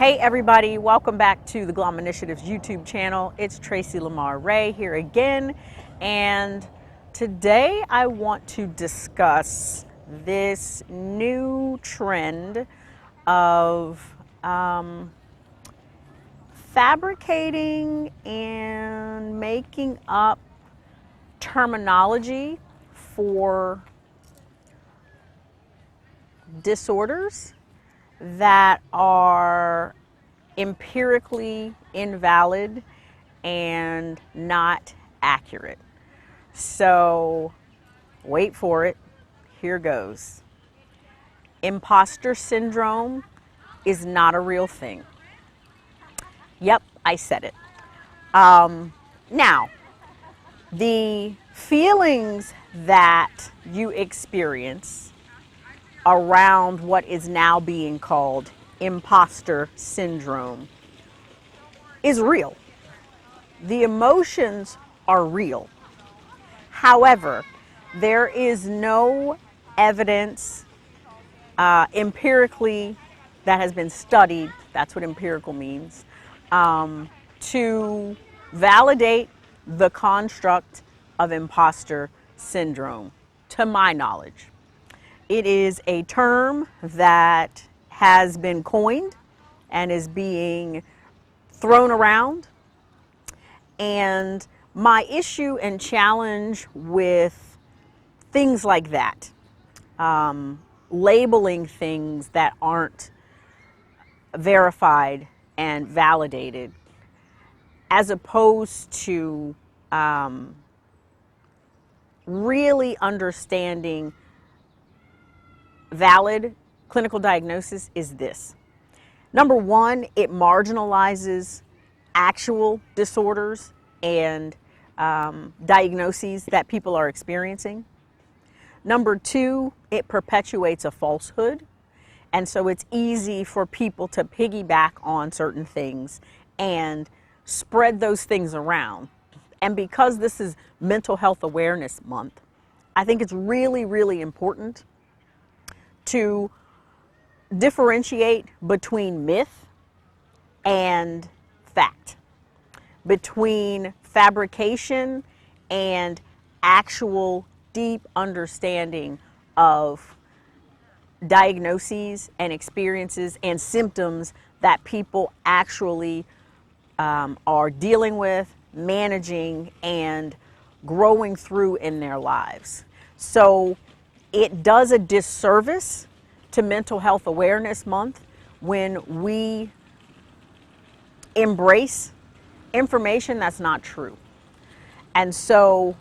Hey everybody, welcome back to the Glom Initiatives YouTube channel. It's Tracy Lamar Ray here again, and today I want to discuss this new trend of fabricating and making up terminology for disorders that are empirically invalid and not accurate. So wait for it, here goes. Imposter syndrome is not a real thing. Yep, I said it. Now, the feelings that you experience around what is now being called imposter syndrome is real. The emotions are real. However, there is no evidence empirically that has been studied, that's what empirical means, to validate the construct of imposter syndrome, to my knowledge. It is a term that has been coined and is being thrown around. And my issue and challenge with things like that, labeling things that aren't verified and validated, as opposed to really understanding valid clinical diagnosis, is this. Number one, it marginalizes actual disorders and diagnoses that people are experiencing. Number two, it perpetuates a falsehood. And so it's easy for people to piggyback on certain things and spread those things around. And because this is Mental Health Awareness Month, I think it's really, really important to differentiate between myth and fact, between fabrication and actual deep understanding of diagnoses and experiences and symptoms that people actually are dealing with, managing, and growing through in their lives. So it does a disservice to Mental Health Awareness Month when we embrace information that's not true. And so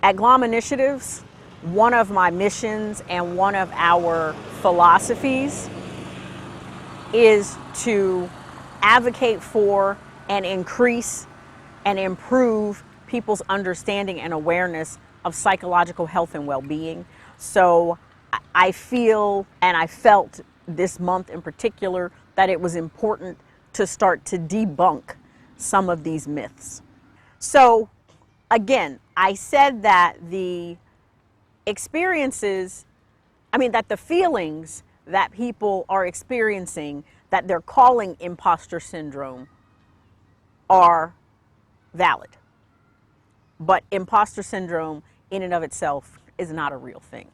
at Glom Initiatives, one of my missions and one of our philosophies is to advocate for and increase and improve people's understanding and awareness of psychological health and well-being. So I feel, and I felt this month in particular, that it was important to start to debunk some of these myths. So again, I said that the experiences, that the feelings that people are experiencing that they're calling imposter syndrome are valid. But imposter syndrome in and of itself is not a real thing.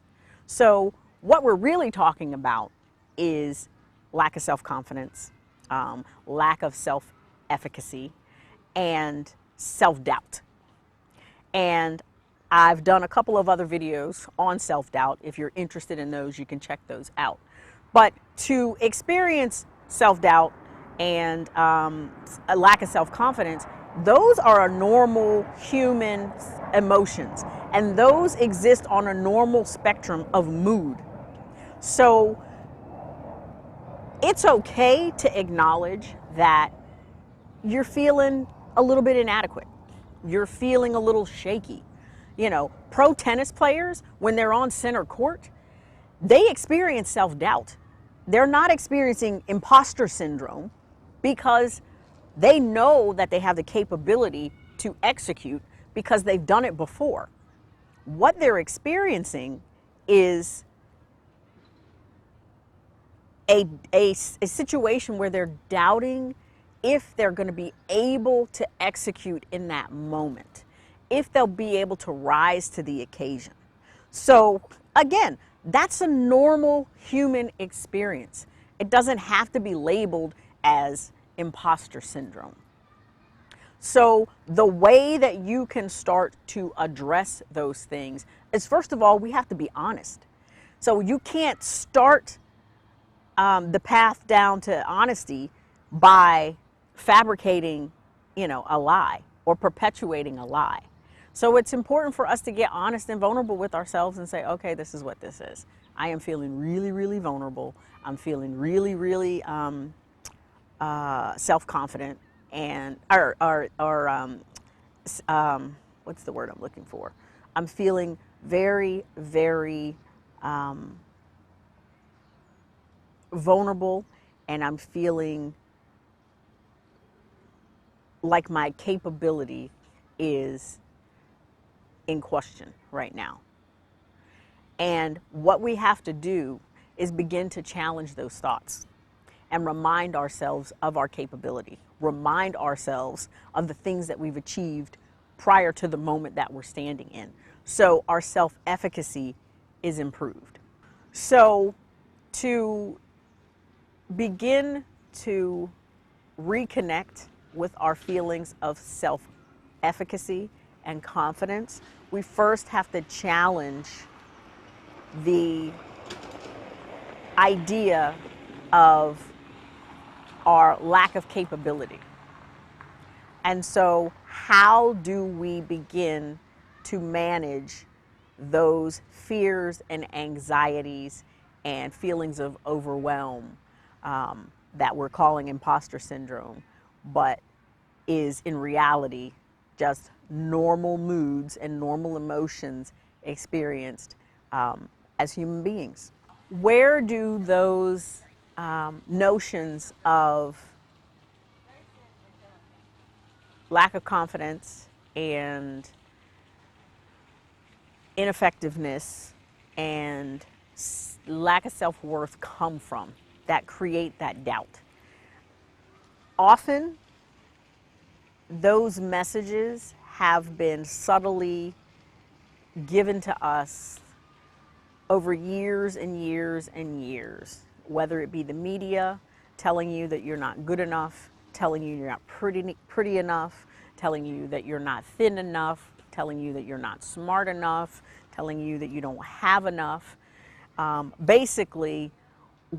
So what we're really talking about is lack of self-confidence, lack of self-efficacy, and self-doubt. And I've done a couple of other videos on self-doubt. If you're interested in those, you can check those out. But to experience self-doubt and a lack of self-confidence, those are a normal human emotions, and those exist on a normal spectrum of mood. So it's okay to acknowledge that you're feeling a little bit inadequate. You're feeling a little shaky. Pro tennis players, when they're on center court, they experience self-doubt. They're not experiencing imposter syndrome because they know that they have the capability to execute because they've done it before. What they're experiencing is a situation where they're doubting if they're going to be able to execute in that moment, if they'll be able to rise to the occasion. So again, that's a normal human experience. It doesn't have to be labeled as imposter syndrome. So the way that you can start to address those things is, first of all, we have to be honest. So you can't start the path down to honesty by fabricating, a lie or perpetuating a lie. So it's important for us to get honest and vulnerable with ourselves and say, okay, this is what this is. I am feeling really, really vulnerable. I'm feeling really, really self-confident, and what's the word I'm looking for? I'm feeling very, very vulnerable, and I'm feeling like my capability is in question right now. And what we have to do is begin to challenge those thoughts and remind ourselves of our capability, remind ourselves of the things that we've achieved prior to the moment that we're standing in. So our self-efficacy is improved. So to begin to reconnect with our feelings of self-efficacy and confidence, we first have to challenge the idea of our lack of capability. And so how do we begin to manage those fears and anxieties and feelings of overwhelm that we're calling imposter syndrome, but is in reality just normal moods and normal emotions experienced as human beings? Where do those notions of lack of confidence and ineffectiveness and lack of self-worth come from that create that doubt? Often, those messages have been subtly given to us over years and years and years, whether it be the media telling you that you're not good enough, telling you you're not pretty enough, telling you that you're not thin enough, telling you that you're not smart enough, telling you that you don't have enough. Basically,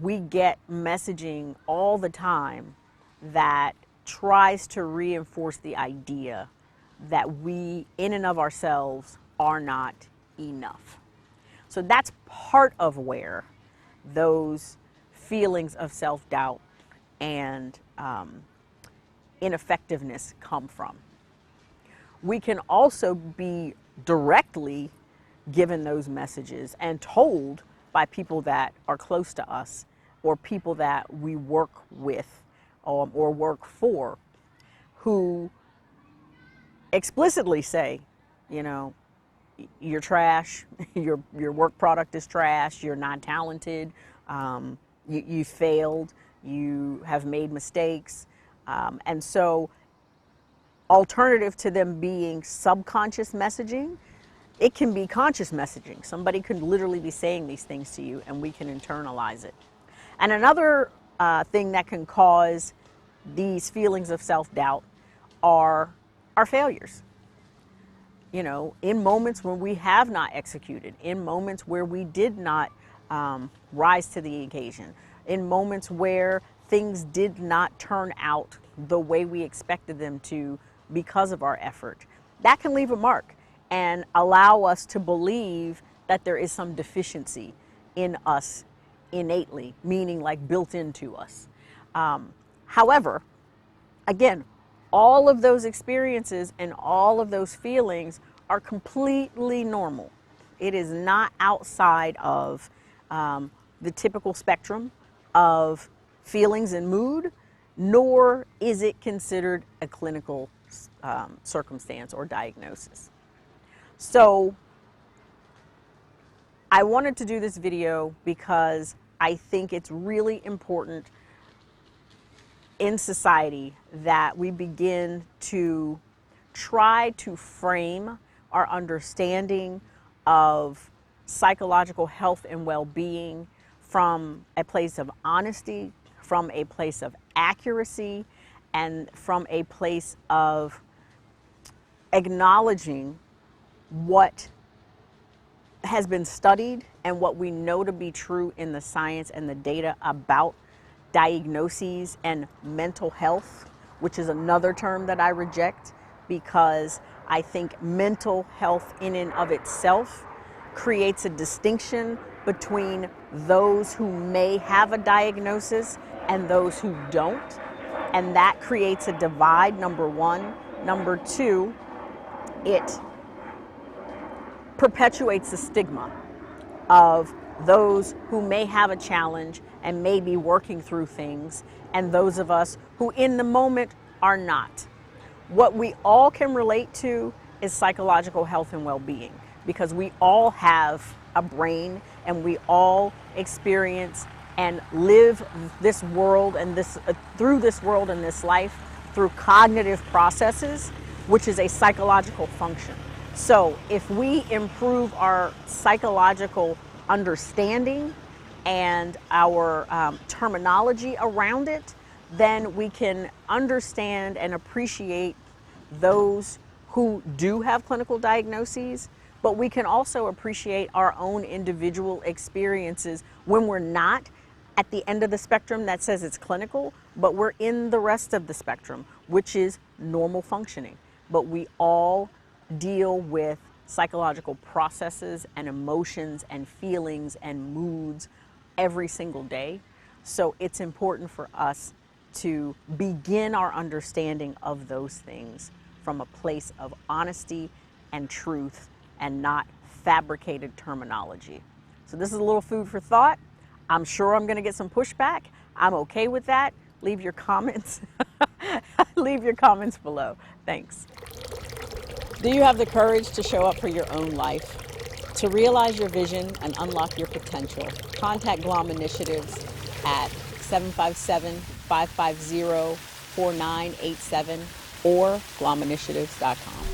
we get messaging all the time that tries to reinforce the idea that we, in and of ourselves, are not enough. So that's part of where those feelings of self-doubt and ineffectiveness come from. We can also be directly given those messages and told by people that are close to us or people that we work with or work for, who explicitly say, you're trash, your work product is trash, you're not talented, you failed, you have made mistakes. And so alternative to them being subconscious messaging, it can be conscious messaging. Somebody could literally be saying these things to you and we can internalize it. And another thing that can cause these feelings of self-doubt are our failures. In moments when we have not executed, in moments where we did not rise to the occasion, in moments where things did not turn out the way we expected them to because of our effort, that can leave a mark and allow us to believe that there is some deficiency in us innately, meaning like built into us. However, again, all of those experiences and all of those feelings are completely normal. It is not outside of the typical spectrum of feelings and mood, nor is it considered a clinical circumstance or diagnosis. So I wanted to do this video because I think it's really important in society that we begin to try to frame our understanding of psychological health and well-being from a place of honesty, from a place of accuracy, and from a place of acknowledging what has been studied and what we know to be true in the science and the data about diagnoses and mental health, which is another term that I reject, because I think mental health in and of itself creates a distinction between those who may have a diagnosis and those who don't. And that creates a divide, number one. Number two, it perpetuates the stigma of those who may have a challenge and may be working through things, and those of us who in the moment are not. What we all can relate to is psychological health and well-being, because we all have a brain and we all experience and live this world and through this world and this life through cognitive processes, which is a psychological function. So if we improve our psychological understanding and our terminology around it, then we can understand and appreciate those who do have clinical diagnoses, but we can also appreciate our own individual experiences when we're not at the end of the spectrum that says it's clinical, but we're in the rest of the spectrum, which is normal functioning. But we all deal with psychological processes and emotions and feelings and moods every single day. So it's important for us to begin our understanding of those things from a place of honesty and truth and not fabricated terminology. So this is a little food for thought. I'm sure I'm going to get some pushback. I'm okay with that. Leave your comments. Leave your comments below. Thanks. Do you have the courage to show up for your own life? To realize your vision and unlock your potential, contact GLOM Initiatives at 757-550-4987 or glominitiatives.com.